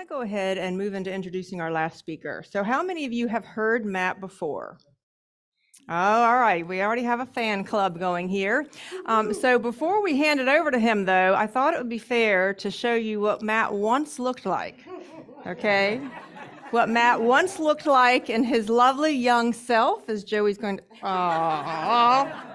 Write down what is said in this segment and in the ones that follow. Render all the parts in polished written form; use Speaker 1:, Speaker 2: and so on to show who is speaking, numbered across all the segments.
Speaker 1: to go ahead and move into introducing our last speaker. So how many of you have heard Matt before? Oh, all right. We already have a fan club going here. So before we hand it over to him, though, I thought it would be fair to show you what Matt once looked like. Okay? What Matt once looked like in his lovely young self, as Joey's going to... Aww.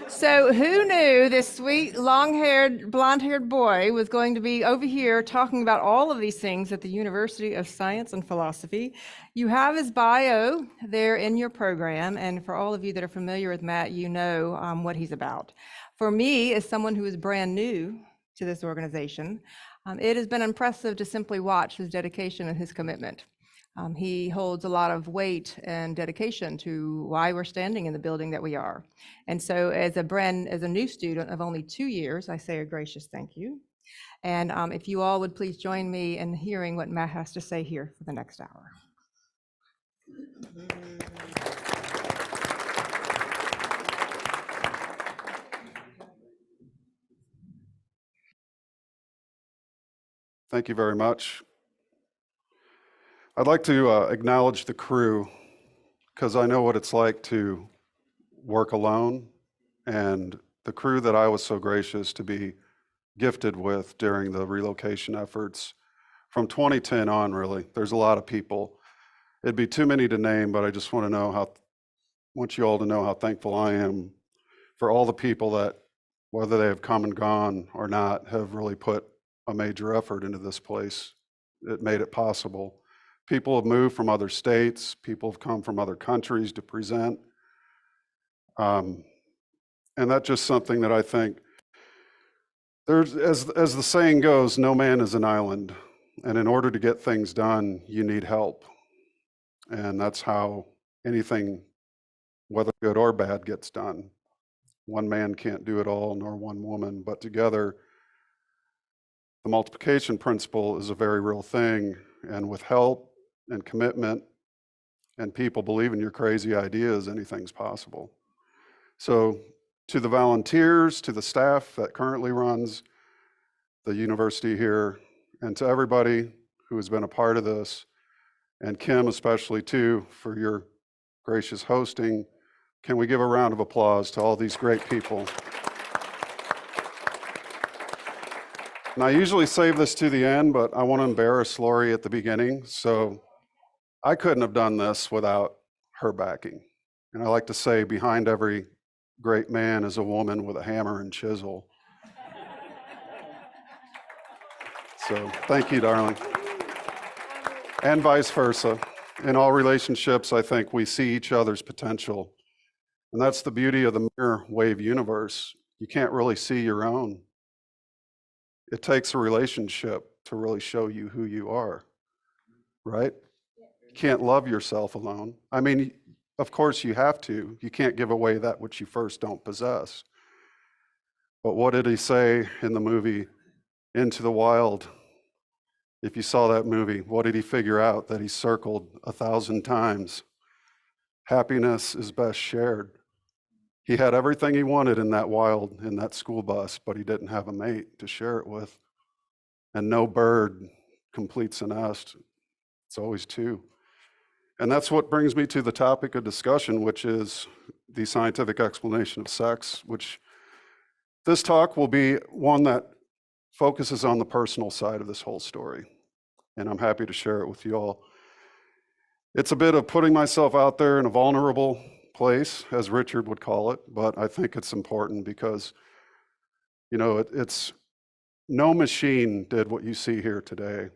Speaker 1: So who knew this sweet, long-haired, blonde-haired boy was going to be over here talking about all of these things at the University of Science and Philosophy? You have his bio there in your program, and for all of you that are familiar with Matt, you know what he's about. For me, as someone who is brand new to this organization, it has been impressive to simply watch his dedication and his commitment. He holds a lot of weight and dedication to why we're standing in the building that we are. And so as a new student of only 2 years, I say a gracious thank you. And if you all would please join me in hearing what Matt has to say here for the next hour.
Speaker 2: Thank you very much. I'd like to acknowledge the crew, because I know what it's like to work alone, and the crew that I was so gracious to be gifted with during the relocation efforts from 2010 on, really. There's a lot of people. It'd be too many to name, but I just want you all to know how thankful I am for all the people that, whether they have come and gone or not, have really put a major effort into this place. It made it possible. People have moved from other states. People have come from other countries to present. And that's just something that I think, as the saying goes, no man is an island. And in order to get things done, you need help. And that's how anything, whether good or bad, gets done. One man can't do it all, nor one woman, but together, the multiplication principle is a very real thing. And with help and commitment and people believe in your crazy ideas, anything's possible. So to the volunteers, to the staff that currently runs the university here, and to everybody who has been a part of this, and Kim especially too, for your gracious hosting, can we give a round of applause to all these great people? And I usually save this to the end, but I want to embarrass Lori at the beginning. So I couldn't have done this without her backing. And I like to say, behind every great man is a woman with a hammer and chisel. So thank you, darling. And vice versa. In all relationships, I think we see each other's potential. And that's the beauty of the mirror wave universe. You can't really see your own. It takes a relationship to really show you who you are, right? You can't love yourself alone. I mean, of course you have to. You can't give away that which you first don't possess. But what did he say in the movie Into the Wild? If you saw that movie, what did he figure out that he circled 1,000 times? Happiness is best shared. He had everything he wanted in that wild, in that school bus, but he didn't have a mate to share it with. And no bird completes a nest. It's always two. And that's what brings me to the topic of discussion, which is the scientific explanation of sex, which this talk will be one that focuses on the personal side of this whole story. And I'm happy to share it with you all. It's a bit of putting myself out there in a vulnerable place, as Richard would call it, but I think it's important because, you know, it's no machine did what you see here today.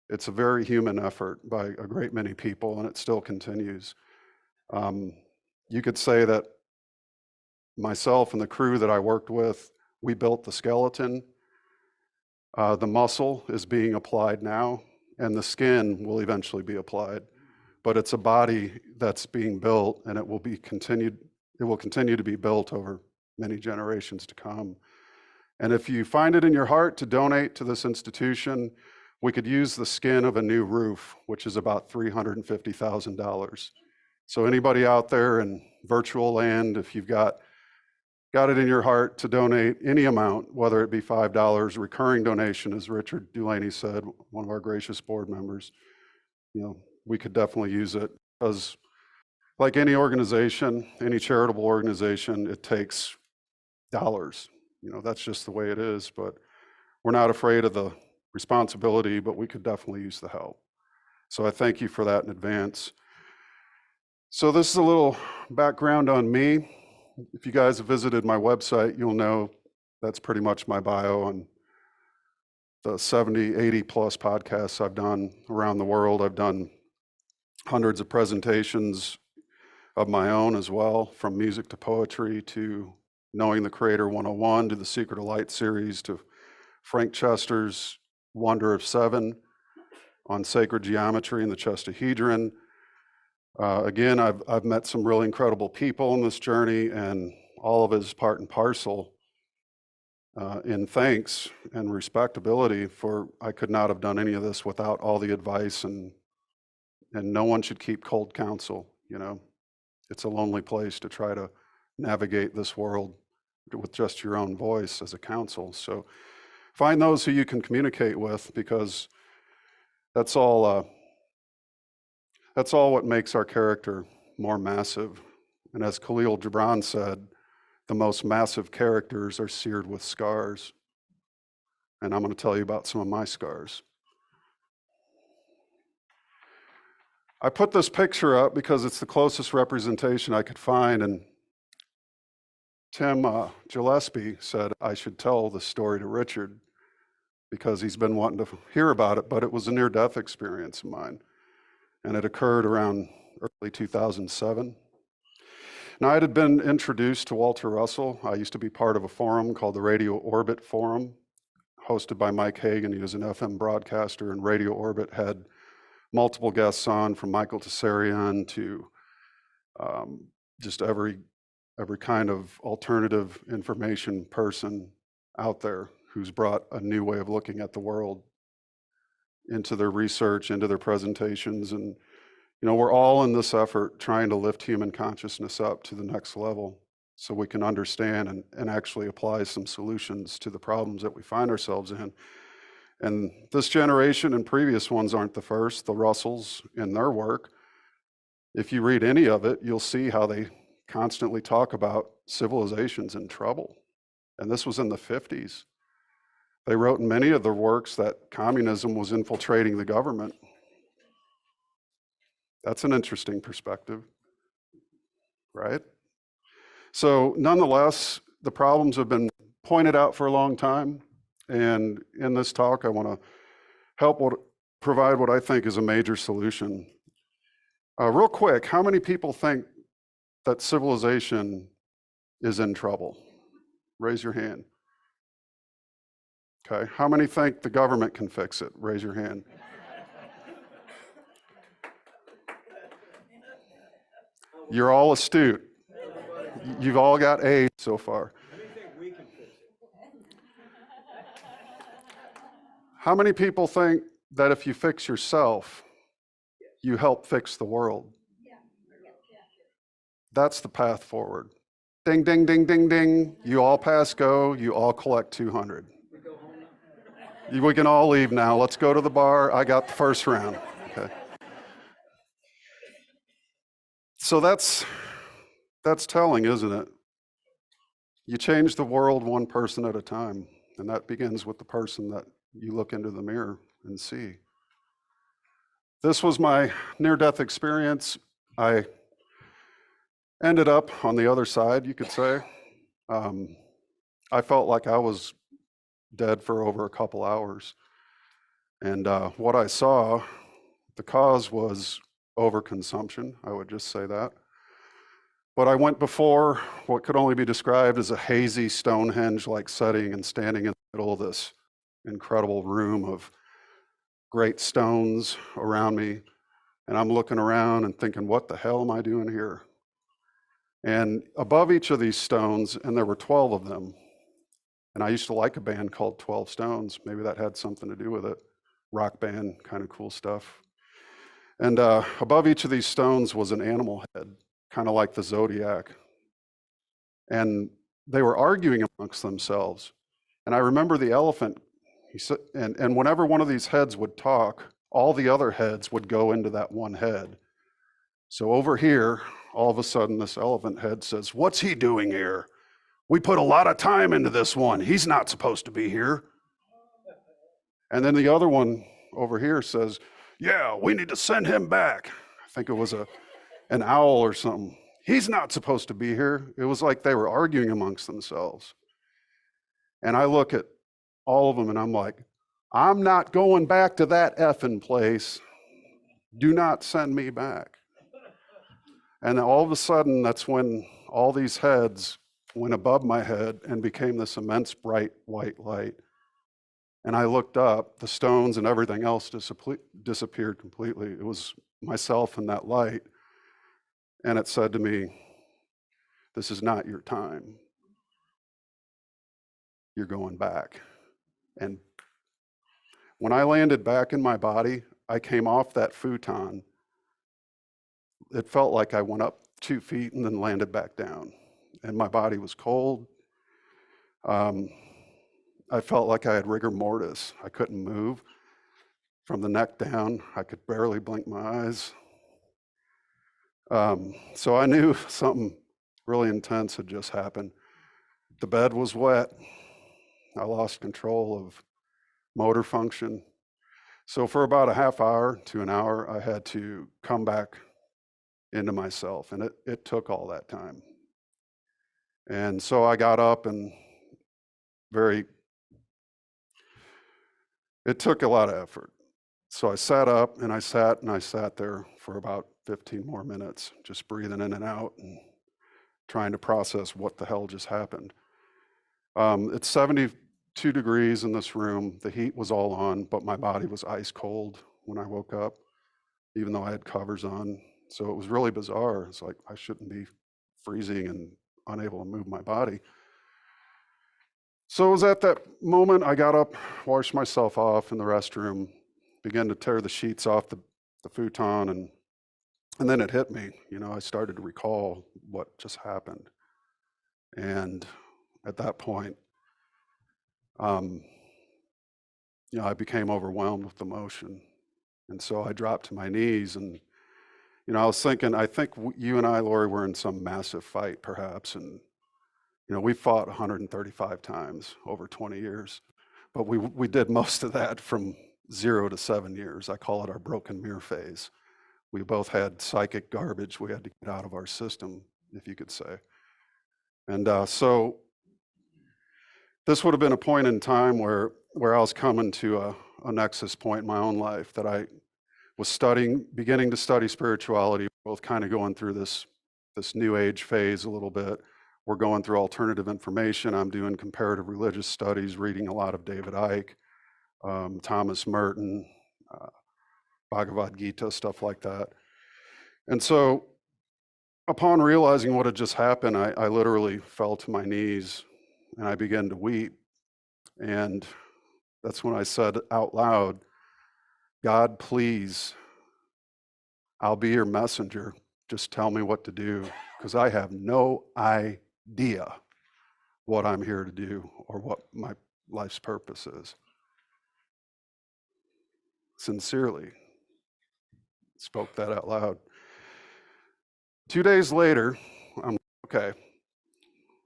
Speaker 2: It's a very human effort by a great many people, and it still continues. You could say that myself and the crew that I worked with, we built the skeleton. The muscle is being applied now, and the skin will eventually be applied. But it's a body that's being built, and it will continue to be built over many generations to come. And if you find it in your heart to donate to this institution, we could use the skin of a new roof, which is about $350,000. So anybody out there in virtual land, if you've got got it in your heart to donate any amount, whether it be $5, recurring donation, as Richard Dulaney said, one of our gracious board members, we could definitely use it, because like any organization, any charitable organization, it takes dollars. That's just the way it is, but we're not afraid of the responsibility, but we could definitely use the help. So I thank you for that in advance. So this is a little background on me. If you guys have visited my website, you'll know that's pretty much my bio on the 70, 80 plus podcasts I've done around the world. I've done hundreds of presentations of my own as well, from music to poetry to Knowing the Creator 101 to the Secret of Light series to Frank Chester's Wonder of Seven on sacred geometry and the Chestahedron. Again, I've met some really incredible people in this journey, and all of it is part and parcel in thanks and respectability for I could not have done any of this without all the advice, and no one should keep cold counsel. It's a lonely place to try to navigate this world with just your own voice as a counsel. So find those who you can communicate with, because that's all what makes our character more massive. And as Khalil Gibran said, the most massive characters are seared with scars. And I'm going to tell you about some of my scars. I put this picture up because it's the closest representation I could find, and Tim Gillespie said I should tell the story to Richard because he's been wanting to hear about it, but it was a near-death experience of mine, and it occurred around early 2007. Now, I had been introduced to Walter Russell. I used to be part of a forum called the Radio Orbit Forum, hosted by Mike Hagan. He was an FM broadcaster, and Radio Orbit had multiple guests on, from Michael Tessarian to just every kind of alternative information person out there who's brought a new way of looking at the world into their research, into their presentations. And, we're all in this effort trying to lift human consciousness up to the next level so we can understand and actually apply some solutions to the problems that we find ourselves in. And this generation and previous ones aren't the first. The Russells in their work, if you read any of it, you'll see how they constantly talk about civilizations in trouble. And this was in the 50s. They wrote in many of their works that communism was infiltrating the government. That's an interesting perspective, right? So nonetheless, the problems have been pointed out for a long time. And in this talk, I want to provide what I think is a major solution. Real quick, how many people think that civilization is in trouble? Raise your hand. Okay, how many think the government can fix it? Raise your hand. You're all astute. You've all got A's so far. How many people think that if you fix yourself, you help fix the world? That's the path forward. Ding, ding, ding, ding, ding. You all pass go. You all collect 200. We can all leave now. Let's go to the bar. I got the first round. Okay. So that's telling, isn't it? You change the world one person at a time, and that begins with the person that you look into the mirror and see. This was my near-death experience. I ended up on the other side, you could say. I felt like I was dead for over a couple hours. And what I saw, the cause was overconsumption, I would just say that. But I went before what could only be described as a hazy Stonehenge-like setting and standing in the middle of this incredible room of great stones around me. And I'm looking around and thinking, what the hell am I doing here? And above each of these stones, and there were 12 of them, and I used to like a band called 12 Stones. Maybe that had something to do with it. Rock band, kind of cool stuff. And above each of these stones was an animal head, kind of like the zodiac. And they were arguing amongst themselves. And I remember the elephant, he said, and whenever one of these heads would talk, all the other heads would go into that one head. So over here, all of a sudden, this elephant head says, "What's he doing here? We put a lot of time into this one. He's not supposed to be here." And then the other one over here says, "Yeah, we need to send him back." I think it was an owl or something. "He's not supposed to be here." It was like they were arguing amongst themselves. And I look at all of them and I'm like, I'm not going back to that effing place. Do not send me back. And then all of a sudden, that's when all these heads went above my head and became this immense bright white light. And I looked up, the stones and everything else disappeared completely. It was myself and that light. And it said to me, "This is not your time. You're going back." And when I landed back in my body, I came off that futon. It felt like I went up 2 feet and then landed back down. And my body was cold. I felt like I had rigor mortis. I couldn't move. From the neck down, I could barely blink my eyes. So I knew something really intense had just happened. The bed was wet. I lost control of motor function. So for about a half hour to an hour, I had to come back into myself, and it took all that time. And so I got up and it took a lot of effort. So I sat up and I sat there for about 15 more minutes, just breathing in and out and trying to process what the hell just happened. It's 72 degrees in this room. The heat was all on, but my body was ice cold when I woke up, even though I had covers on. So it was really bizarre. It's like I shouldn't be freezing and unable to move my body. So it was at that moment I got up, washed myself off in the restroom, began to tear the sheets off the futon, and then it hit me. I started to recall what just happened. And at that point, I became overwhelmed with emotion. And so I dropped to my knees and, I was thinking, I think you and I, Lori, were in some massive fight perhaps. And, we fought 135 times over 20 years, but we did most of that from 0 to 7 years. I call it our broken mirror phase. We both had psychic garbage we had to get out of our system, if you could say. And so this would have been a point in time where I was coming to a nexus point in my own life that I was beginning to study spirituality, both kind of going through this new age phase a little bit. We're going through alternative information. I'm doing comparative religious studies, reading a lot of David Icke, Thomas Merton, Bhagavad Gita, stuff like that. And so upon realizing what had just happened, I literally fell to my knees and I began to weep. And that's when I said out loud, "God, please, I'll be your messenger. Just tell me what to do, because I have no idea what I'm here to do or what my life's purpose is." Sincerely spoke that out loud. 2 days later, I'm okay.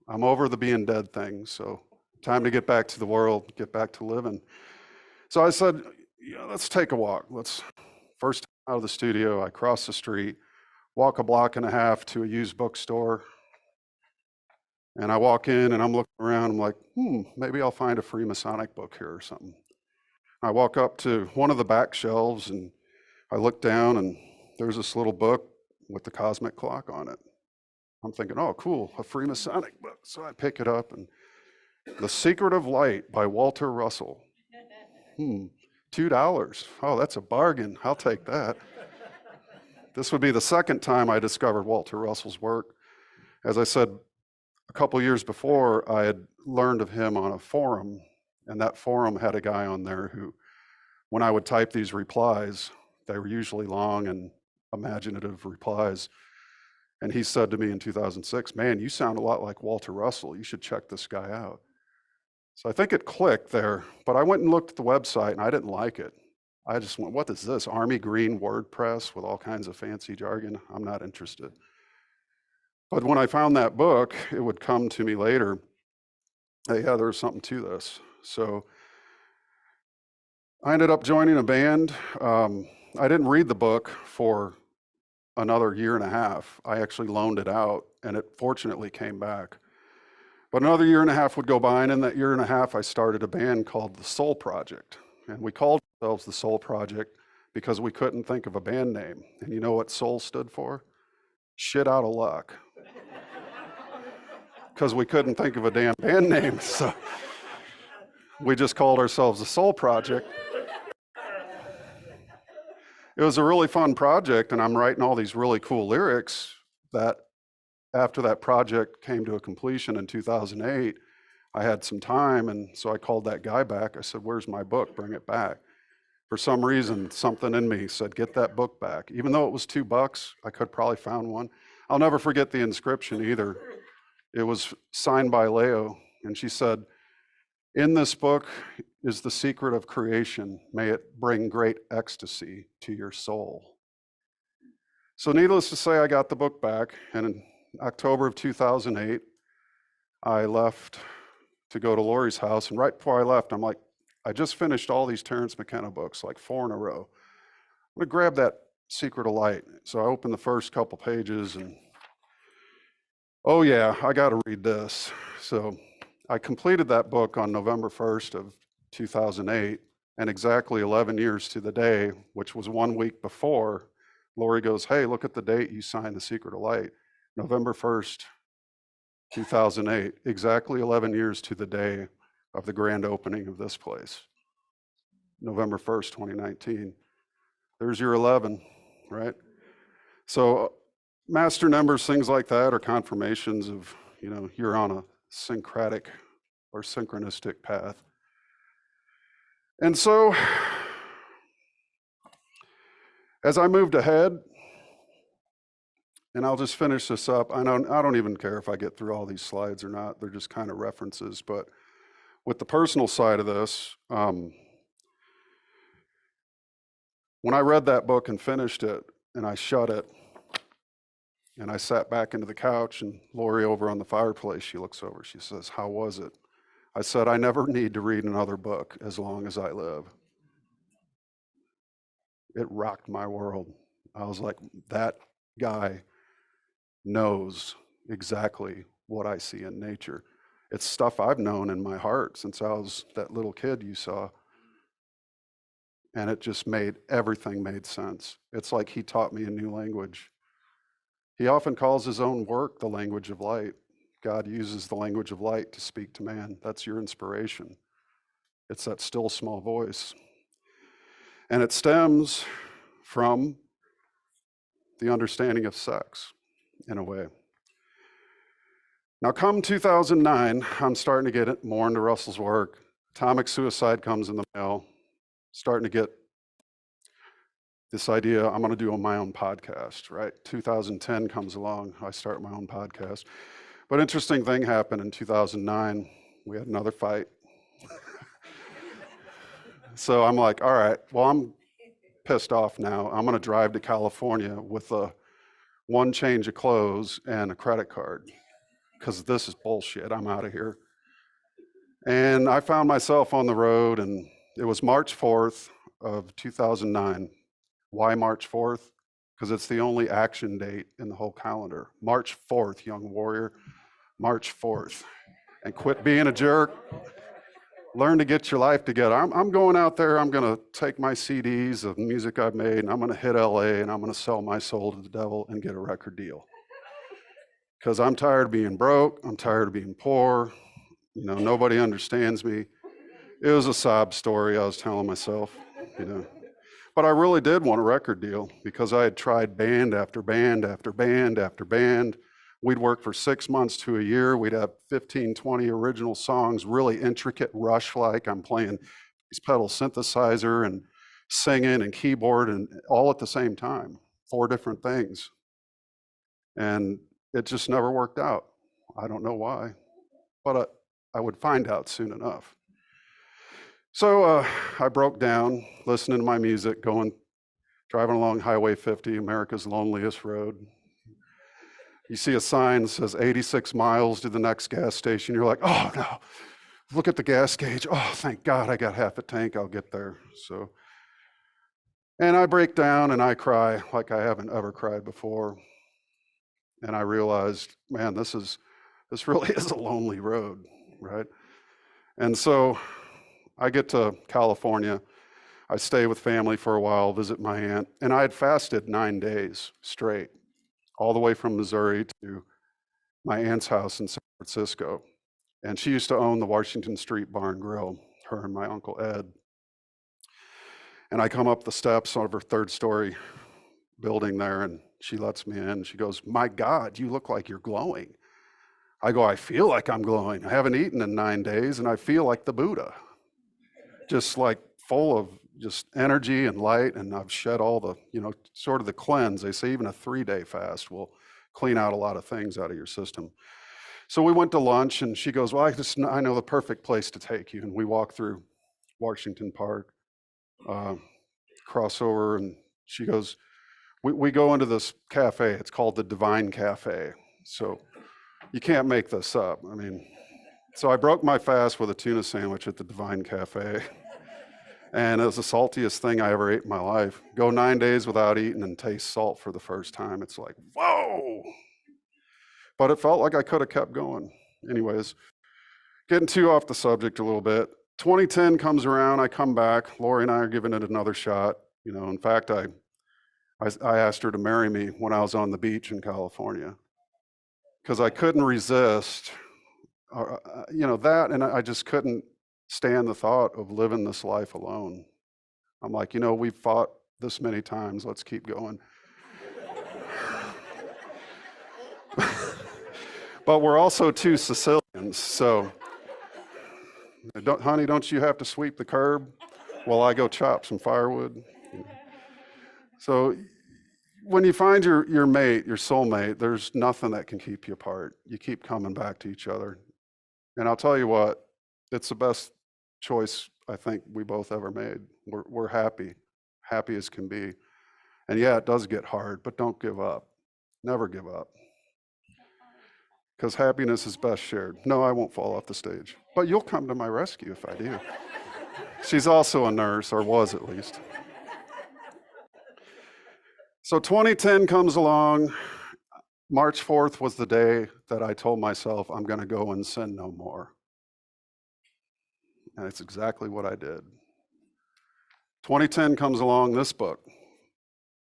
Speaker 2: I'm over the being dead thing, so time to get back to the world, get back to living. So I said, let's take a walk. First out of the studio, I cross the street, walk a block and a half to a used bookstore, and I walk in and I'm looking around, I'm like, maybe I'll find a Freemasonic book here or something. I walk up to one of the back shelves and I look down and there's this little book with the cosmic clock on it. I'm thinking, oh, cool, a Freemasonic book. So I pick it up and The Secret of Light by Walter Russell. $2. Oh, that's a bargain. I'll take that. This would be the second time I discovered Walter Russell's work. As I said, a couple years before, I had learned of him on a forum, and that forum had a guy on there who, when I would type these replies, they were usually long and imaginative replies, And he said to me in 2006, man, you sound a lot like Walter Russell. You should check this guy out. So I think it clicked there, but I went and looked at the website and I didn't like it. I just went, what is this? Army green WordPress with all kinds of fancy jargon? I'm not interested. But when I found that book, it would come to me later, hey, yeah, there's something to this. So I ended up joining a band. I didn't read the book for another year and a half. I actually loaned it out, and it fortunately came back. But another year and a half would go by, and in that year and a half, I started a band called the Soul Project. And we called ourselves the Soul Project because we couldn't think of a band name. And you know what soul stood for? Shit out of luck. Because we couldn't think of a damn band name. So we just called ourselves the Soul Project. It was a really fun project, and I'm writing all these really cool lyrics that after that project came to a completion in 2008, I had some time, and so I called that guy back. I said, where's my book? Bring it back. For some reason, something in me said, get that book back. Even though it was $2, I could probably found one. I'll never forget the inscription either. It was signed by Leo, and she said, in this book is the secret of creation. May it bring great ecstasy to your soul. So needless to say, I got the book back, and in October of 2008, I left to go to Lori's house, and right before I left, I'm like, I just finished all these Terence McKenna books, like 4 in a row. I'm gonna grab that Secret of Light. So I opened the first couple pages, and oh yeah, I gotta read this. So I completed that book on November 1st of 2008, and exactly 11 years to the day, which was 1 week before, Lori goes, hey, look at the date you signed The Secret of Light, November 1st, 2008, exactly 11 years to the day of the grand opening of this place, November 1st, 2019. There's your 11, right? So master numbers, things like that are confirmations of, you're on a syncretic or synchronistic path. And so as I moved ahead, and I'll just finish this up. I don't even care if I get through all these slides or not. They're just kind of references. But with the personal side of this, when I read that book and finished it, and I shut it, and I sat back into the couch, and Lori over on the fireplace, she looks over, she says, how was it? I said, I never need to read another book as long as I live. It rocked my world. I was like, that guy knows exactly what I see in nature. It's stuff I've known in my heart since I was that little kid you saw. And it just everything made sense. It's like he taught me a new language. He often calls his own work the language of light. God uses the language of light to speak to man. That's your inspiration. It's that still small voice. And it stems from the understanding of sex, in a way. Now, come 2009, I'm starting to get more into Russell's work. Atomic Suicide comes in the mail. Starting to get this idea, I'm gonna do my own podcast, right? 2010 comes along, I start my own podcast. But interesting thing happened in 2009. We had another fight. So I'm like, all right, well, I'm pissed off now. I'm gonna drive to California with one change of clothes and a credit card, because this is bullshit, I'm out of here. And I found myself on the road, and it was March 4th of 2009. Why March 4th? Because it's the only action date in the whole calendar. March 4th, young warrior, March 4th. And quit being a jerk. Learn to get your life together. I'm going out there, I'm gonna take my CDs of music I've made, and I'm gonna hit LA, and I'm gonna sell my soul to the devil and get a record deal. Because I'm tired of being broke, I'm tired of being poor, nobody understands me. It was a sob story I was telling myself, But I really did want a record deal because I had tried band after band after band after band. We'd work for 6 months to a year. We'd have 15, 20 original songs, really intricate Rush-like. I'm playing these pedal synthesizer and singing and keyboard and all at the same time, 4 different things. And it just never worked out. I don't know why, but I would find out soon enough. So I broke down, listening to my music, driving along Highway 50, America's loneliest road. You see a sign that says 86 miles to the next gas station. You're like, oh no, look at the gas gauge. Oh, thank God I got half a tank, I'll get there. And I break down and I cry like I haven't ever cried before. And I realized, man, this really is a lonely road, right? And so I get to California. I stay with family for a while, visit my aunt, and I had fasted 9 days straight, all the way from Missouri to my aunt's house in San Francisco. And she used to own the Washington Street Bar and Grill, her and my Uncle Ed. And I come up the steps of her third story building there, and she lets me in. She goes, my God, you look like you're glowing. I go, I feel like I'm glowing. I haven't eaten in 9 days, and I feel like the Buddha, just like full of just energy and light, and I've shed all the, sort of the cleanse. They say even a 3-day fast will clean out a lot of things out of your system. So we went to lunch, and she goes, well, I know the perfect place to take you. And we walk through Washington Park, cross over, and she goes, we go into this cafe. It's called the Divine Cafe. So you can't make this up. I mean, so I broke my fast with a tuna sandwich at the Divine Cafe. And it was the saltiest thing I ever ate in my life. Go 9 days without eating and taste salt for the first time. It's like, whoa! But it felt like I could have kept going. Anyways, getting too off the subject a little bit. 2010 comes around, I come back. Lori and I are giving it another shot. In fact, I asked her to marry me when I was on the beach in California because I couldn't resist, that, and I just couldn't stand the thought of living this life alone. I'm like, we've fought this many times, let's keep going. But we're also two Sicilians, so, honey, don't you have to sweep the curb while I go chop some firewood? So when you find your mate, your soulmate, there's nothing that can keep you apart. You keep coming back to each other. And I'll tell you what, it's the best choice I think we both ever made. We're happy as can be. And yeah, it does get hard, but don't give up. Never give up. Because happiness is best shared. No, I won't fall off the stage, but you'll come to my rescue if I do. She's also a nurse, or was at least. So 2010 comes along. March 4th was the day that I told myself I'm going to go and sin no more. And it's exactly what I did. 2010 comes along, this book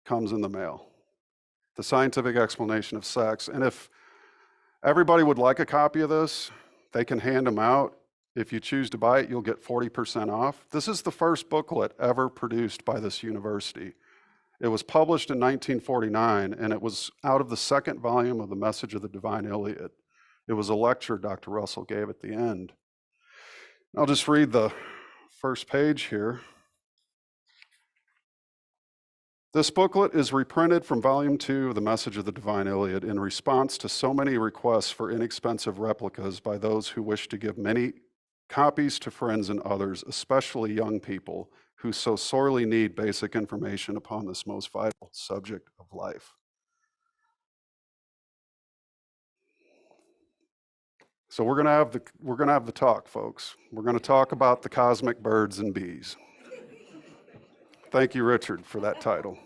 Speaker 2: comes in the mail. The Scientific Explanation of Sex. And if everybody would like a copy of this, they can hand them out. If you choose to buy it, you'll get 40% off. This is the first booklet ever produced by this university. It was published in 1949, and it was out of the second volume of the Message of the Divine ILIAD. It was a lecture Dr. Russell gave at the end. I'll just read the first page here. This booklet is reprinted from Volume 2 of the Message of the Divine ILIAD in response to so many requests for inexpensive replicas by those who wish to give many copies to friends and others, especially young people, who so sorely need basic information upon this most vital subject of life. So we're gonna have the talk, folks. We're gonna talk about the cosmic birds and bees. Thank you, Richard, for that title.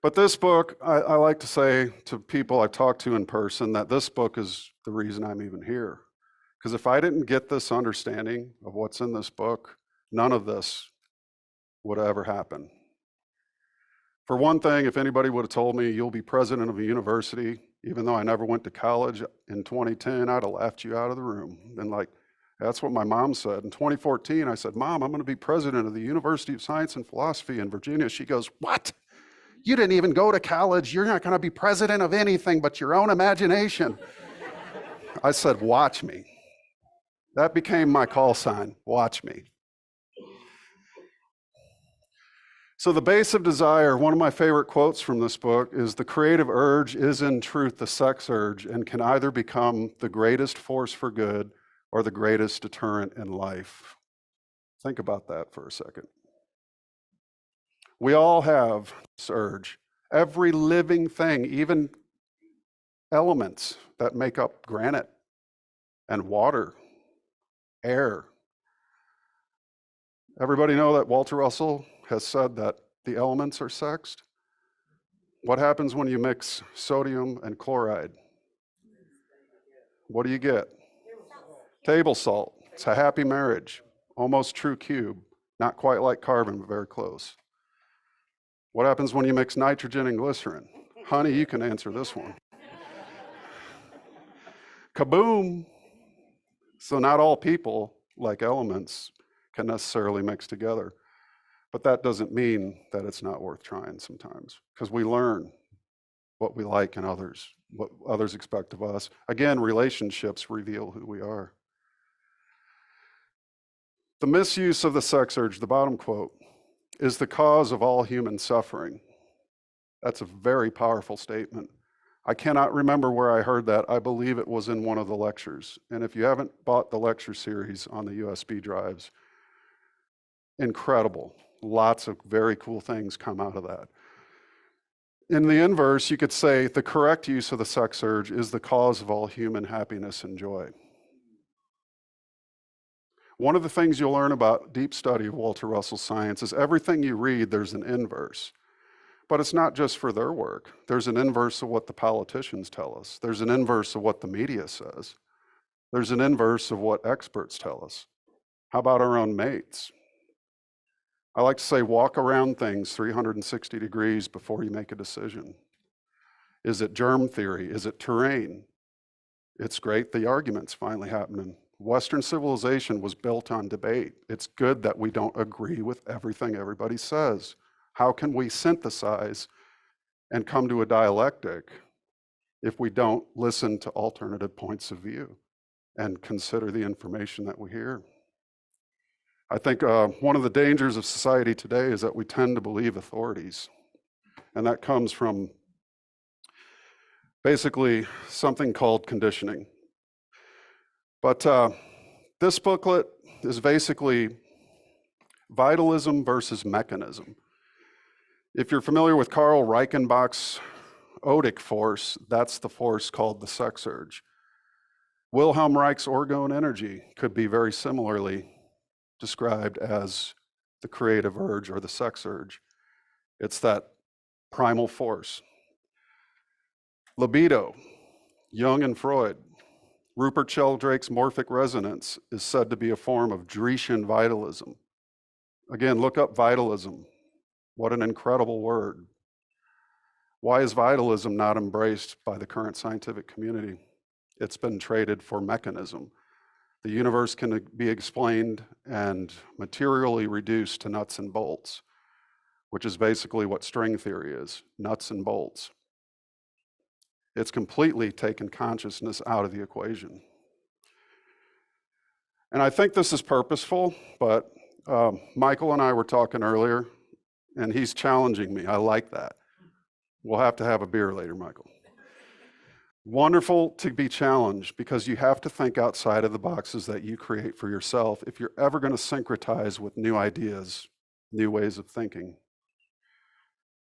Speaker 2: But this book, I like to say to people I've talked to in person that this book is the reason I'm even here. Because if I didn't get this understanding of what's in this book, none of this would ever happen. For one thing, if anybody would have told me you'll be president of a university, even though I never went to college in 2010, I'd have laughed you out of the room. And like, that's what my mom said. In 2014, I said, Mom, I'm going to be president of the University of Science and Philosophy in Virginia. She goes, what? You didn't even go to college. You're not going to be president of anything but your own imagination. I said, watch me. That became my call sign, watch me. So the base of desire, one of my favorite quotes from this book is, "The creative urge is in truth the sex urge and can either become the greatest force for good or the greatest deterrent in life." Think about that for a second. We all have this urge. Every living thing, even elements that make up granite and water, air. Everybody know that Walter Russell has said that the elements are sexed? What happens when you mix sodium and chloride? What do you get? Table salt. It's a happy marriage. Almost true cube. Not quite like carbon, but very close. What happens when you mix nitrogen and glycerin? Honey, you can answer this one. Kaboom! So not all people, like elements, can necessarily mix together. But that doesn't mean that it's not worth trying sometimes, because we learn what we like in others, what others expect of us. Again, relationships reveal who we are. The misuse of the sex urge, the bottom quote, is the cause of all human suffering. That's a very powerful statement. I cannot remember where I heard that. I believe it was in one of the lectures. And if you haven't bought the lecture series on the USB drives, incredible. Lots of very cool things come out of that. In the inverse, you could say the correct use of the sex urge is the cause of all human happiness and joy. One of the things you'll learn about deep study of Walter Russell's science is everything you read, there's an inverse. But it's not just for their work. There's an inverse of what the politicians tell us. There's an inverse of what the media says. There's an inverse of what experts tell us. How about our own mates? I like to say walk around things 360 degrees before you make a decision. Is it germ theory? Is it terrain? It's great the argument's finally happening. Western civilization was built on debate. It's good that we don't agree with everything everybody says. How can we synthesize and come to a dialectic if we don't listen to alternative points of view and consider the information that we hear? I think one of the dangers of society today is that we tend to believe authorities. And that comes from basically something called conditioning. But this booklet is basically vitalism versus mechanism. If you're familiar with Karl Reichenbach's odic force, that's the force called the sex urge. Wilhelm Reich's orgone energy could be very similarly described as the creative urge or the sex urge. It's that primal force. Libido, Jung and Freud. Rupert Sheldrake's morphic resonance is said to be a form of Dresian vitalism. Again, look up vitalism. What an incredible word. Why is vitalism not embraced by the current scientific community? It's been traded for mechanism. The universe can be explained and materially reduced to nuts and bolts, which is basically what string theory is, nuts and bolts. It's completely taken consciousness out of the equation. And I think this is purposeful, but Michael and I were talking earlier, and he's challenging me. I like that. We'll have to have a beer later, Michael. Wonderful to be challenged, because you have to think outside of the boxes that you create for yourself if you're ever going to syncretize with new ideas, new ways of thinking.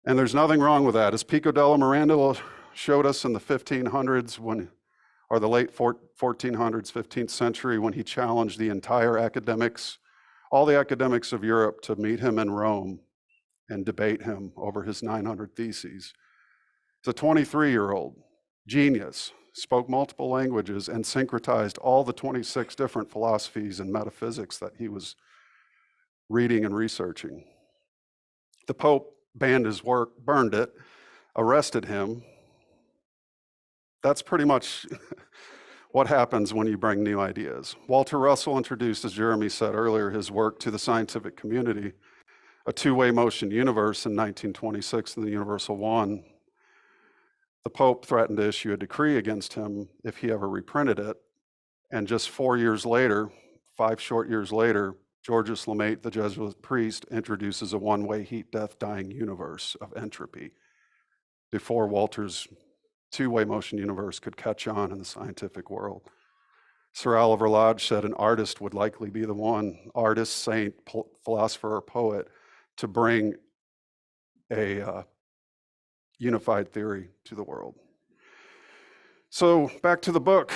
Speaker 2: And there's nothing wrong with that. As Pico della Mirandola showed us in the 1500s, or the late 1400s, 15th century, when he challenged the entire academics, all the academics of Europe, to meet him in Rome and debate him over his 900 theses. It's a 23-year-old genius, spoke multiple languages, and syncretized all the 26 different philosophies and metaphysics that he was reading and researching. The Pope banned his work, burned it, arrested him. That's pretty much what happens when you bring new ideas. Walter Russell introduced, as Jeremy said earlier, his work to the scientific community, a two-way motion universe, in 1926 in the Universal One. The Pope threatened to issue a decree against him if he ever reprinted it. And just 4 years later, 5 short years later, Georges Lemaitre, the Jesuit priest, introduces a one-way heat, death, dying universe of entropy before Walter's two-way motion universe could catch on in the scientific world. Sir Oliver Lodge said an artist would likely be the one, artist, saint, philosopher, or poet, to bring a unified theory to the world. So back to the book.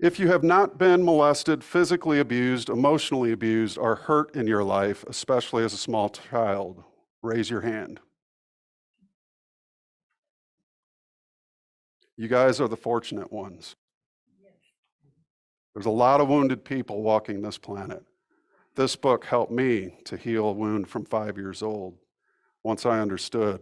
Speaker 2: If you have not been molested, physically abused, emotionally abused, or hurt in your life, especially as a small child, raise your hand. You guys are the fortunate ones. There's a lot of wounded people walking this planet. This book helped me to heal a wound from 5 years old once I understood.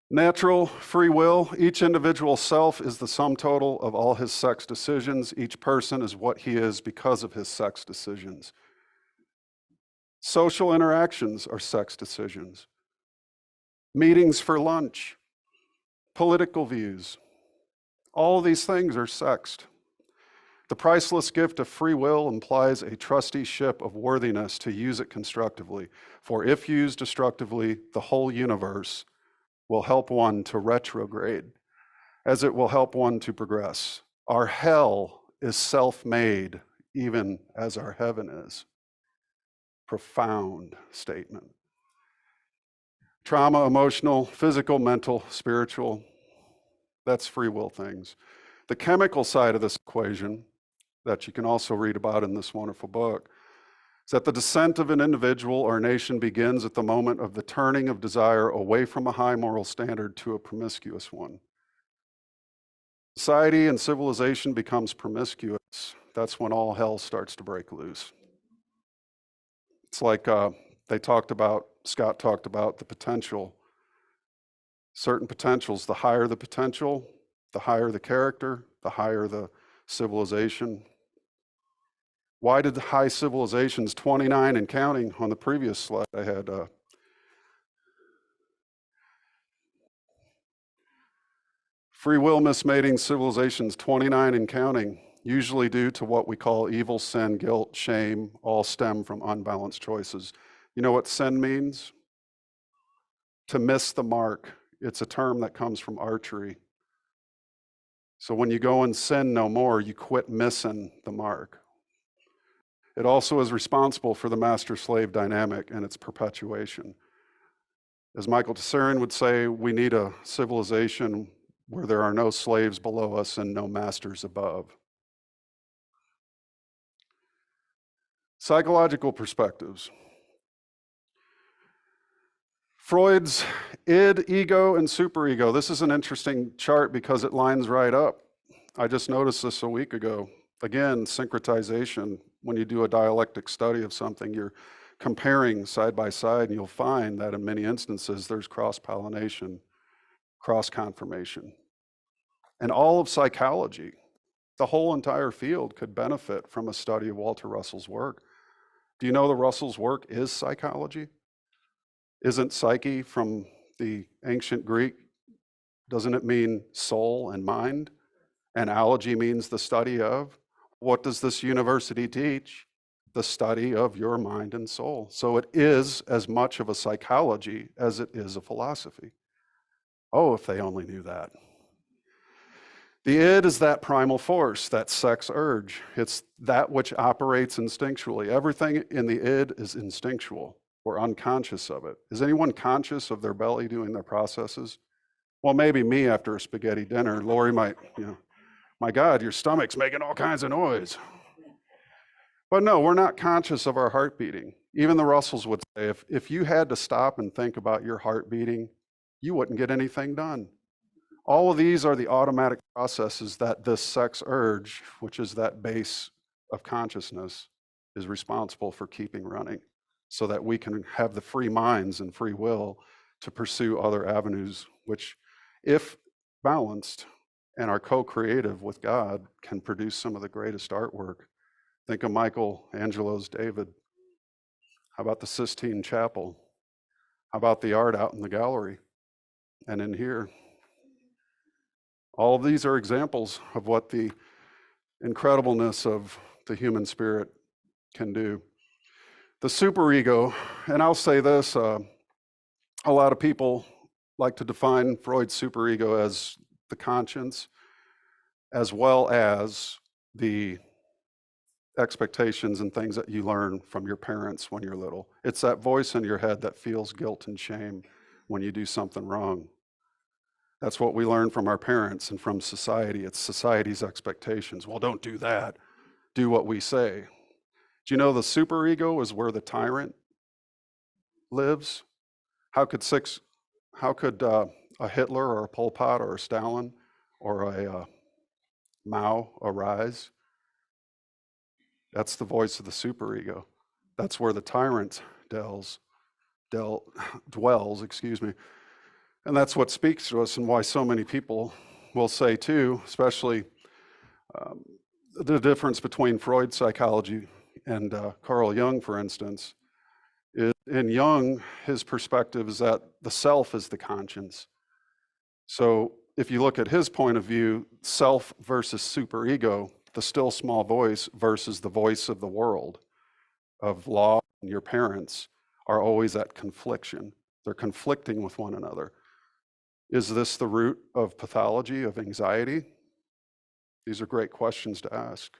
Speaker 2: Natural free will. Each individual self is the sum total of all his sex decisions. Each person is what he is because of his sex decisions. Social interactions are sex decisions. Meetings for lunch, political views, all of these things are sexed. The priceless gift of free will implies a trusteeship of worthiness to use it constructively. For if used destructively, the whole universe will help one to retrograde, as it will help one to progress. Our hell is self-made, even as our heaven is. Profound statement. Trauma, emotional, physical, mental, spiritual, that's free will things. The chemical side of this equation, that you can also read about in this wonderful book, is that the descent of an individual or nation begins at the moment of the turning of desire away from a high moral standard to a promiscuous one. Society and civilization becomes promiscuous. That's when all hell starts to break loose. It's like Scott talked about the potential. Certain potentials, the higher the potential, the higher the character, the higher the civilization. Why did the high civilizations, 29 and counting on the previous slide I had, free will mismating civilizations, 29 and counting, usually due to what we call evil, sin, guilt, shame, all stem from unbalanced choices. You know what sin means? To miss the mark. It's a term that comes from archery. So when you go and sin no more, you quit missing the mark. It also is responsible for the master-slave dynamic and its perpetuation. As Michael Tesserin would say, we need a civilization where there are no slaves below us and no masters above. Psychological perspectives. Freud's id, ego, and superego. This is an interesting chart because it lines right up. I just noticed this a week ago. Again, syncretization. When you do a dialectic study of something, you're comparing side by side, and you'll find that in many instances, there's cross-pollination, cross-confirmation. And all of psychology, the whole entire field could benefit from a study of Walter Russell's work. Do you know that Russell's work is psychology? Isn't psyche from the ancient Greek? Doesn't it mean soul and mind? And ology means the study of. What does this university teach? The study of your mind and soul. So it is as much of a psychology as it is a philosophy. Oh, if they only knew that. The id is that primal force, that sex urge. It's that which operates instinctually. Everything in the id is instinctual. We're unconscious of it. Is anyone conscious of their belly doing their processes? Well, maybe me after a spaghetti dinner. Lori might, my God, your stomach's making all kinds of noise. But no, we're not conscious of our heart beating. Even the Russells would say, if you had to stop and think about your heart beating, you wouldn't get anything done. All of these are the automatic processes that this sex urge, which is that base of consciousness, is responsible for keeping running, so that we can have the free minds and free will to pursue other avenues, which, if balanced and are co-creative with God, can produce some of the greatest artwork. Think of Michelangelo's David. How about the Sistine Chapel? How about the art out in the gallery and in here? All of these are examples of what the incredibleness of the human spirit can do. The superego, and I'll say this, a lot of people like to define Freud's superego as the conscience, as well as the expectations and things that you learn from your parents when you're little. It's that voice in your head that feels guilt and shame when you do something wrong. That's what we learn from our parents and from society. It's society's expectations. Well, don't do that. Do what we say. Do you know the superego is where the tyrant lives? How could a Hitler or a Pol Pot or a Stalin or a Mao arise? That's the voice of the superego. That's where the tyrant dwells, excuse me. And that's what speaks to us, and why so many people will say too, especially the difference between Freud's psychology and Carl Jung, for instance, is in Jung, his perspective is that the self is the conscience. So if you look at his point of view, self versus superego, the still small voice versus the voice of the world, of law and your parents, are always at confliction. They're conflicting with one another. Is this the root of pathology, of anxiety? These are great questions to ask.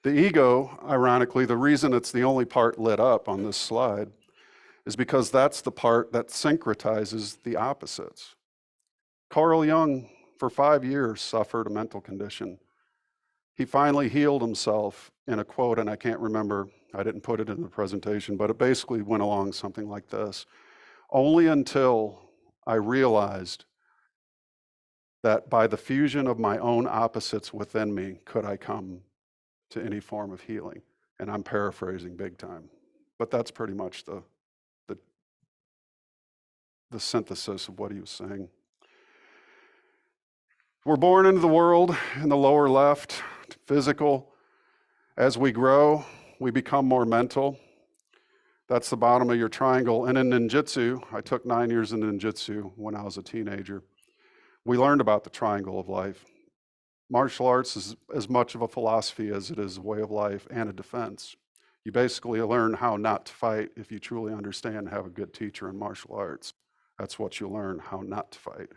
Speaker 2: The ego, ironically, the reason it's the only part lit up on this slide is because that's the part that syncretizes the opposites. Carl Jung, for 5 years, suffered a mental condition. He finally healed himself in a quote, and I can't remember, I didn't put it in the presentation, but it basically went along something like this. Only until I realized that by the fusion of my own opposites within me could I come to any form of healing. And I'm paraphrasing big time, but that's pretty much the synthesis of what he was saying. We're born into the world in the lower left, physical. As we grow, we become more mental. That's the bottom of your triangle. And in ninjutsu, I took 9 years in ninjutsu when I was a teenager. We learned about the triangle of life. Martial arts is as much of a philosophy as it is a way of life and a defense. You basically learn how not to fight if you truly understand and have a good teacher in martial arts. That's what you learn, how not to fight.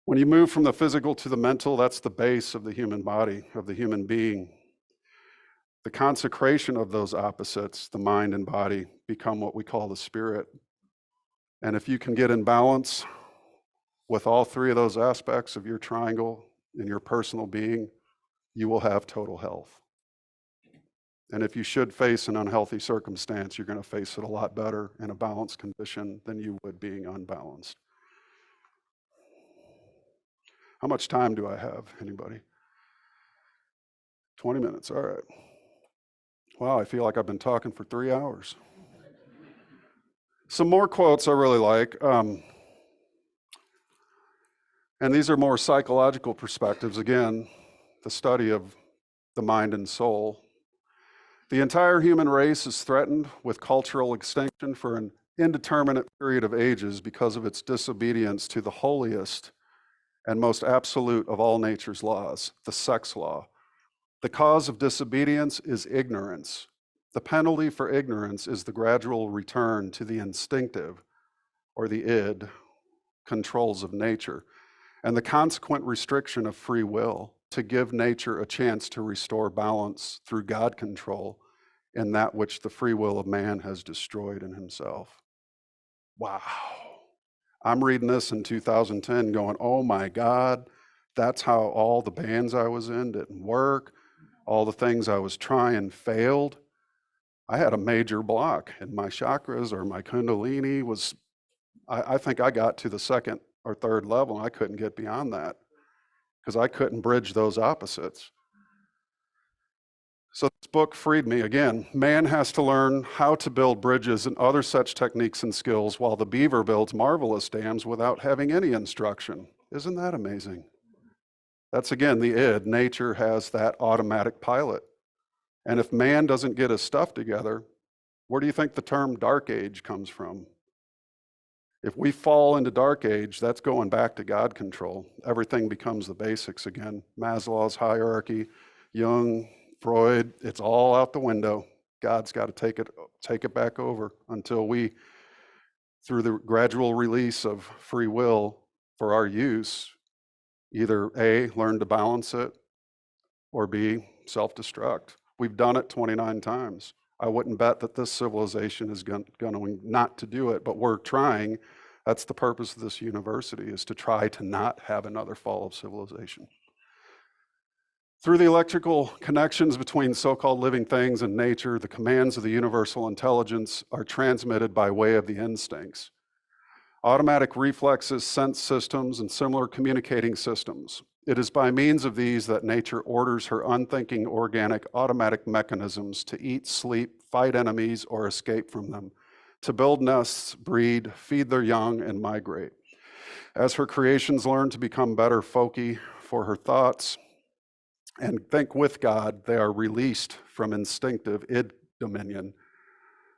Speaker 2: When you move from the physical to the mental, that's the base of the human body, of the human being. The consecration of those opposites, the mind and body, become what we call the spirit. And if you can get in balance with all three of those aspects of your triangle in your personal being, you will have total health. And if you should face an unhealthy circumstance, you're going to face it a lot better in a balanced condition than you would being unbalanced. How much time do I have? Anybody? 20 minutes, all right. Wow, I feel like I've been talking for 3 hours. Some more quotes I really like. And these are more psychological perspectives. Again, the study of the mind and soul. The entire human race is threatened with cultural extinction for an indeterminate period of ages because of its disobedience to the holiest and most absolute of all nature's laws, the sex law. The cause of disobedience is ignorance. The penalty for ignorance is the gradual return to the instinctive, or the id, controls of nature, and the consequent restriction of free will to give nature a chance to restore balance through God control in that which the free will of man has destroyed in himself. Wow. I'm reading this in 2010 going, oh my God, that's how all the bands I was in didn't work. All the things I was trying failed. I had a major block in my chakras, or my kundalini was, I think I got to the second or third level and I couldn't get beyond that because I couldn't bridge those opposites. So this book freed me. Again, man has to learn how to build bridges and other such techniques and skills while the beaver builds marvelous dams without having any instruction. Isn't that amazing? That's again the id. Nature has that automatic pilot. And if man doesn't get his stuff together, where do you think the term dark age comes from? If we fall into dark age, that's going back to God control. Everything becomes the basics again. Maslow's hierarchy, Jung, Freud, it's all out the window. God's got to take it back over until we, through the gradual release of free will for our use, either A, learn to balance it, or B, self-destruct. We've done it 29 times. I wouldn't bet that this civilization is going to not to do it, but we're trying. That's the purpose of this university, is to try to not have another fall of civilization. Through the electrical connections between so-called living things and nature, the commands of the universal intelligence are transmitted by way of the instincts. Automatic reflexes, sense systems, and similar communicating systems. It is by means of these that nature orders her unthinking organic automatic mechanisms to eat, sleep, fight enemies, or escape from them, to build nests, breed, feed their young, and migrate. As her creations learn to become better foci for her thoughts and think with God, they are released from instinctive id dominion,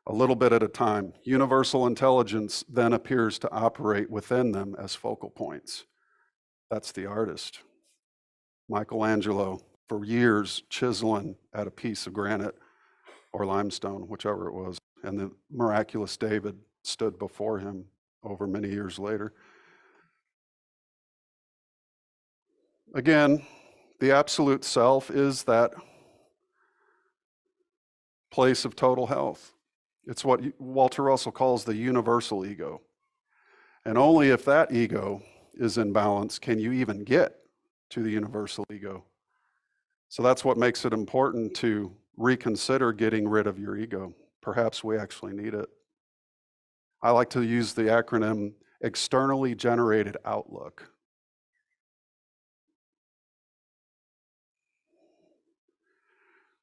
Speaker 2: a little bit at a time. Universal intelligence then appears to operate within them as focal points. That's the artist. Michelangelo, for years, chiseling at a piece of granite or limestone, whichever it was, and the miraculous David stood before him over many years later. Again, the absolute self is that place of total health. It's what Walter Russell calls the universal ego. And only if that ego is in balance can you even get to the universal ego. So that's what makes it important to reconsider getting rid of your ego. Perhaps we actually need it. I like to use the acronym externally generated outlook.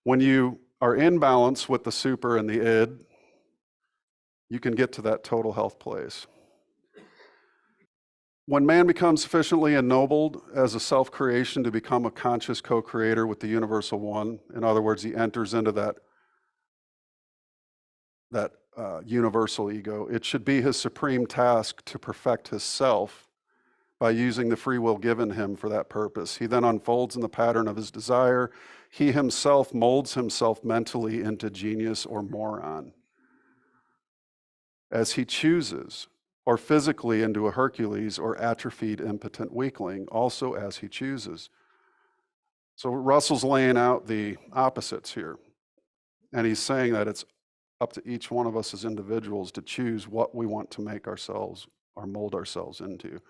Speaker 2: When you are in balance with the super and the id, you can get to that total health place. When man becomes sufficiently ennobled as a self-creation to become a conscious co-creator with the universal one, in other words, he enters into that universal ego, it should be his supreme task to perfect his self by using the free will given him for that purpose. He then unfolds in the pattern of his desire. He himself molds himself mentally into genius or moron as he chooses, or physically into a Hercules or atrophied impotent weakling, also as he chooses. So Russell's laying out the opposites here. And he's saying that it's up to each one of us as individuals to choose what we want to make ourselves or mold ourselves into.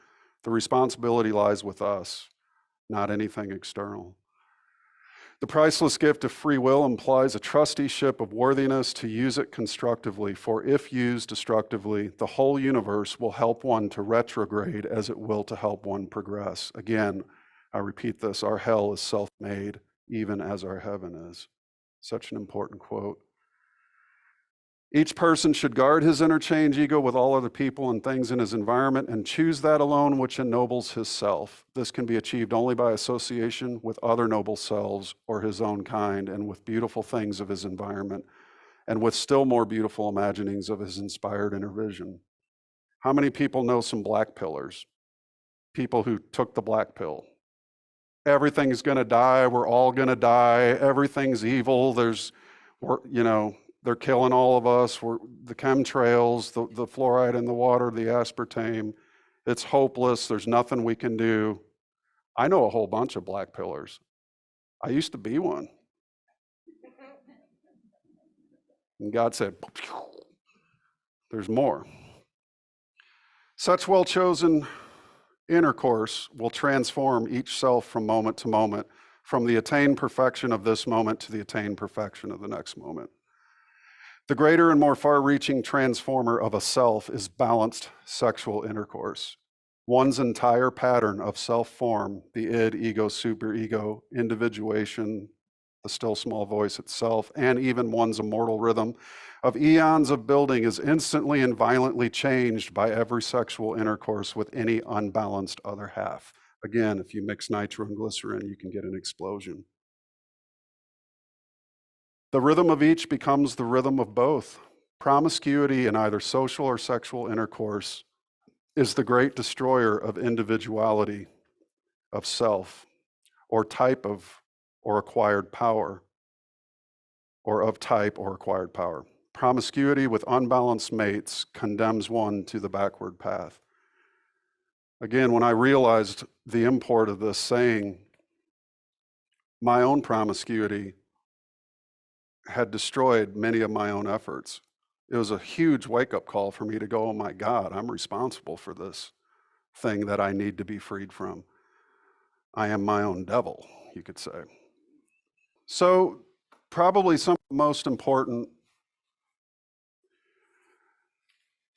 Speaker 2: The responsibility lies with us, not anything external. The priceless gift of free will implies a trusteeship of worthiness to use it constructively, for if used destructively, the whole universe will help one to retrograde as it will to help one progress. Again, I repeat this, our hell is self-made, even as our heaven is. Such an important quote. Each person should guard his interchange ego with all other people and things in his environment and choose that alone which ennobles his self. This can be achieved only by association with other noble selves or his own kind and with beautiful things of his environment and with still more beautiful imaginings of his inspired inner vision. How many people know some black pillars? People who took the black pill. Everything's going to die. We're all going to die. Everything's evil. They're killing all of us. The chemtrails, the fluoride in the water, the aspartame. It's hopeless. There's nothing we can do. I know a whole bunch of black pillars. I used to be one. And God said, there's more. Such well-chosen intercourse will transform each self from moment to moment, from the attained perfection of this moment to the attained perfection of the next moment. The greater and more far-reaching transformer of a self is balanced sexual intercourse. One's entire pattern of self-form, the id, ego, superego, individuation, the still small voice itself, and even one's immortal rhythm of eons of building is instantly and violently changed by every sexual intercourse with any unbalanced other half. Again, if you mix nitro and glycerin, you can get an explosion. The rhythm of each becomes the rhythm of both. Promiscuity in either social or sexual intercourse is the great destroyer of individuality, of self, or type of or acquired power, or of type or acquired power. Promiscuity with unbalanced mates condemns one to the backward path. Again, when I realized the import of this saying, my own promiscuity had destroyed many of my own efforts. It was a huge wake-up call for me to go, oh my God, I'm responsible for this thing that I need to be freed from. I am my own devil, you could say. So probably some of the most important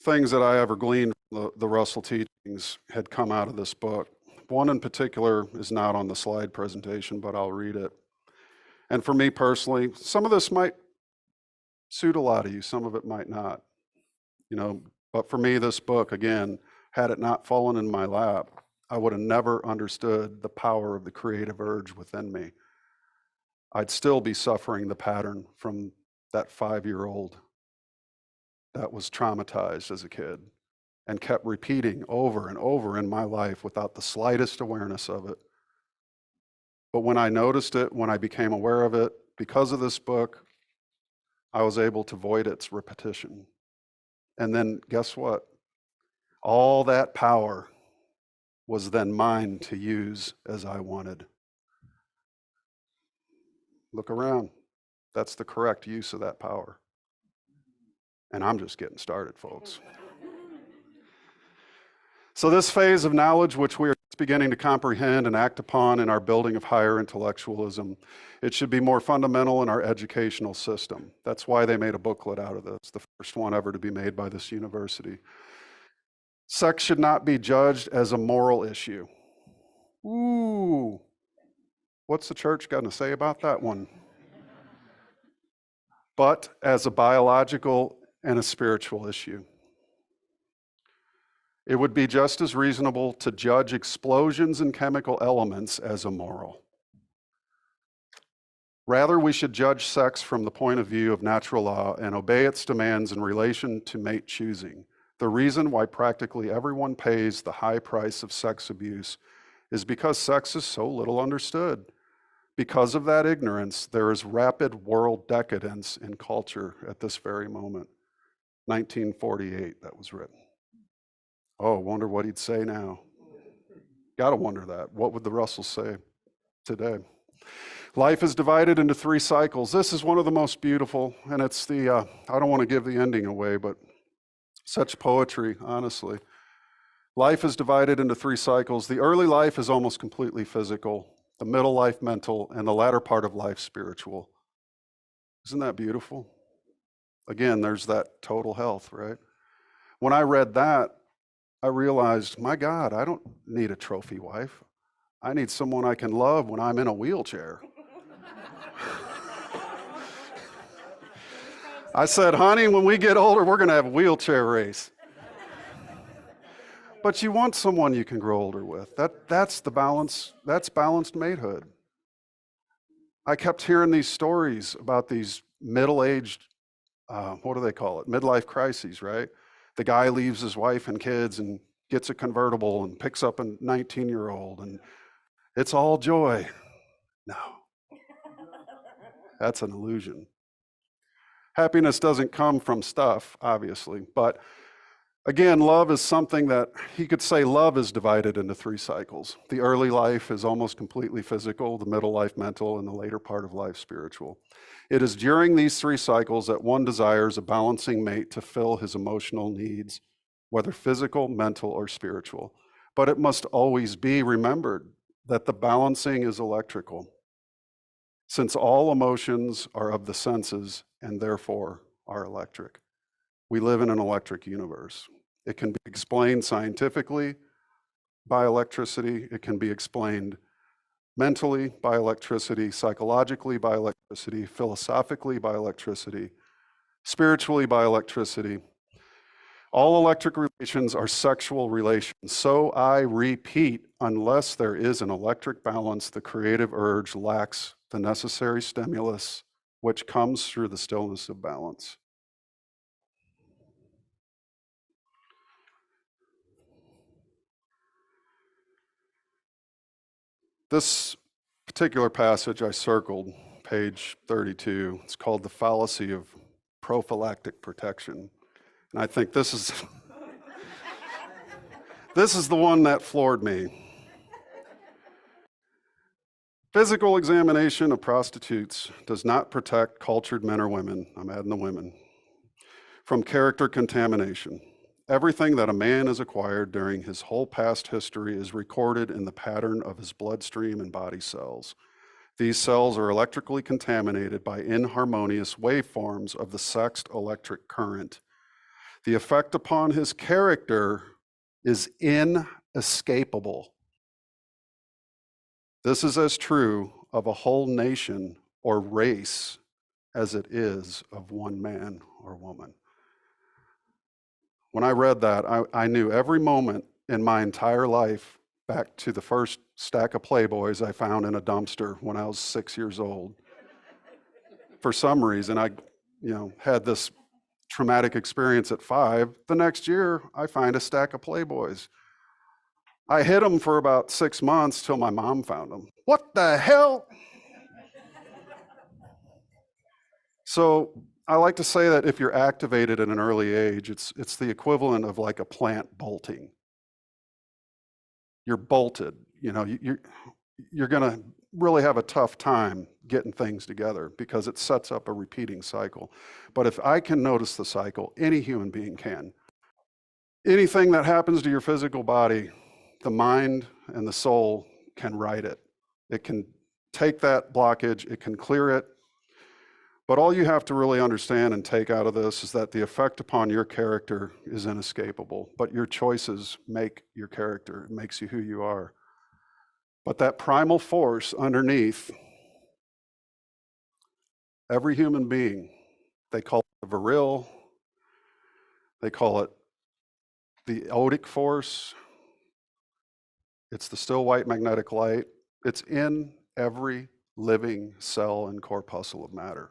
Speaker 2: things that I ever gleaned from the Russell teachings had come out of this book. One in particular is not on the slide presentation, but I'll read it. And for me personally, some of this might suit a lot of you, some of it might not. But for me, this book, again, had it not fallen in my lap, I would have never understood the power of the creative urge within me. I'd still be suffering the pattern from that 5-year-old that was traumatized as a kid and kept repeating over and over in my life without the slightest awareness of it. But when I noticed it, when I became aware of it, because of this book, I was able to void its repetition. And then guess what? All that power was then mine to use as I wanted. Look around. That's the correct use of that power. And I'm just getting started, folks. So this phase of knowledge, which we are beginning to comprehend and act upon in our building of higher intellectualism, it should be more fundamental in our educational system. That's why they made a booklet out of this, the first one ever to be made by this university. Sex should not be judged as a moral issue. Ooh, what's the church going to say about that one? But as a biological and a spiritual issue. It would be just as reasonable to judge explosions in chemical elements as immoral. Rather, we should judge sex from the point of view of natural law and obey its demands in relation to mate choosing. The reason why practically everyone pays the high price of sex abuse is because sex is so little understood. Because of that ignorance, there is rapid world decadence in culture at this very moment. 1948, that was written. Oh, wonder what he'd say now. Gotta wonder that. What would the Russells say today? Life is divided into 3 cycles. This is one of the most beautiful, and it's I don't want to give the ending away, but such poetry, honestly. Life is divided into 3 cycles. The early life is almost completely physical, the middle life mental, and the latter part of life spiritual. Isn't that beautiful? Again, there's that total health, right? When I read that, I realized, my God, I don't need a trophy wife. I need someone I can love when I'm in a wheelchair. I said, honey, when we get older, we're going to have a wheelchair race. But you want someone you can grow older with. That's the balance. That's balanced matehood. I kept hearing these stories about these middle-aged, what do they call it? Midlife crises, right? The guy leaves his wife and kids and gets a convertible and picks up a 19-year-old, and it's all joy. No, that's an illusion. Happiness doesn't come from stuff, obviously, but again, love is something that he could say love is divided into 3 cycles. The early life is almost completely physical, the middle life mental, and the later part of life spiritual. It is during these 3 cycles that one desires a balancing mate to fill his emotional needs, whether physical, mental, or spiritual. But it must always be remembered that the balancing is electrical, since all emotions are of the senses and therefore are electric. We live in an electric universe. It can be explained scientifically by electricity. It can be explained mentally by electricity, psychologically by electricity, philosophically by electricity, spiritually by electricity. All electric relations are sexual relations. So I repeat, unless there is an electric balance, the creative urge lacks the necessary stimulus, which comes through the stillness of balance. This particular passage I circled, page 32, it's called The Fallacy of Prophylactic Protection. And I think this is, this is the one that floored me. Physical examination of prostitutes does not protect cultured men or women, I'm adding the women, from character contamination. Everything that a man has acquired during his whole past history is recorded in the pattern of his bloodstream and body cells. These cells are electrically contaminated by inharmonious waveforms of the sexed electric current. The effect upon his character is inescapable. This is as true of a whole nation or race as it is of one man or woman. When I read that, I knew every moment in my entire life back to the first stack of Playboys I found in a dumpster when I was 6 years old. For some reason, I had this traumatic experience at 5. The next year, I find a stack of Playboys. I hid them for about 6 months till my mom found them. What the hell? So I like to say that if you're activated at an early age, it's the equivalent of like a plant bolting. You're bolted, you're gonna really have a tough time getting things together because it sets up a repeating cycle. But if I can notice the cycle, any human being can. Anything that happens to your physical body, the mind and the soul can right it. It can take that blockage, it can clear it. But all you have to really understand and take out of this is that the effect upon your character is inescapable, but your choices make your character. It makes you who you are. But that primal force underneath every human being, they call it the viril, they call it the odic force, it's the still white magnetic light. It's in every living cell and corpuscle of matter.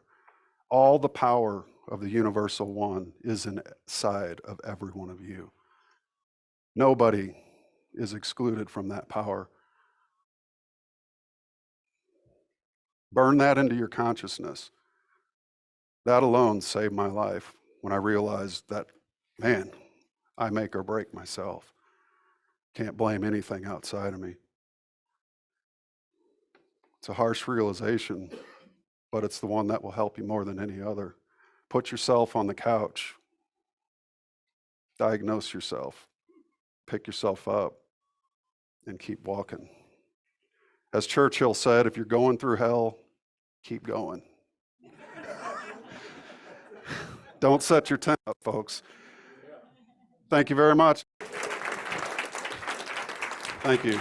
Speaker 2: All the power of the universal one is inside of every one of you. Nobody is excluded from that power. Burn that into your consciousness. That alone saved my life when I realized that, man, I make or break myself. Can't blame anything outside of me. It's a harsh realization, but it's the one that will help you more than any other. Put yourself on the couch. Diagnose yourself. Pick yourself up and keep walking. As Churchill said, if you're going through hell, keep going. Don't set your tent up, folks. Thank you very much. Thank you.